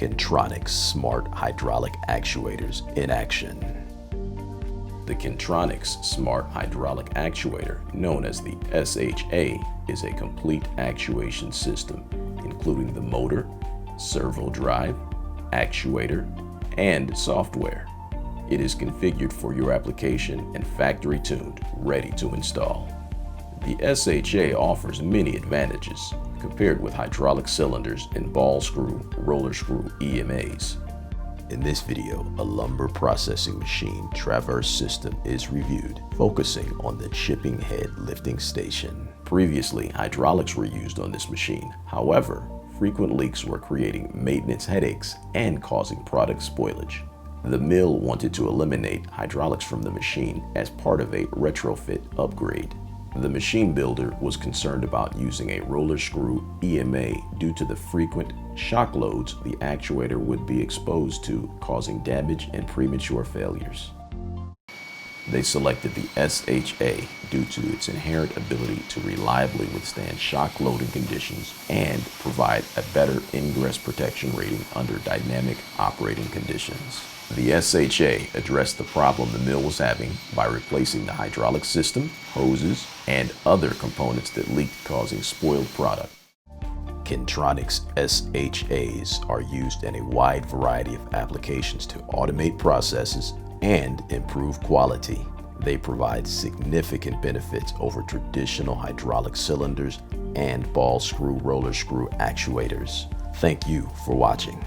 Kyntronics Smart Hydraulic Actuators in action. The Kyntronics Smart Hydraulic Actuator, known as the SHA, is a complete actuation system, including the motor, servo drive, actuator, and software. It is configured for your application and factory tuned, ready to install. The SHA offers many advantages compared with hydraulic cylinders and ball screw, roller screw EMAs. In this video, a lumber processing machine traverse system is reviewed, focusing on the chipping head lifting station. Previously, hydraulics were used on this machine. However, frequent leaks were creating maintenance headaches and causing product spoilage. The mill wanted to eliminate hydraulics from the machine as part of a retrofit upgrade. The machine builder was concerned about using a roller screw EMA due to the frequent shock loads the actuator would be exposed to, causing damage and premature failures. They selected the SHA due to its inherent ability to reliably withstand shock loading conditions and provide a better ingress protection rating under dynamic operating conditions. The SHA addressed the problem the mill was having by replacing the hydraulic system, hoses, and other components that leaked, causing spoiled product. Kyntronics SHAs are used in a wide variety of applications to automate processes and improve quality. They provide significant benefits over traditional hydraulic cylinders and ball screw roller screw actuators. Thank you for watching.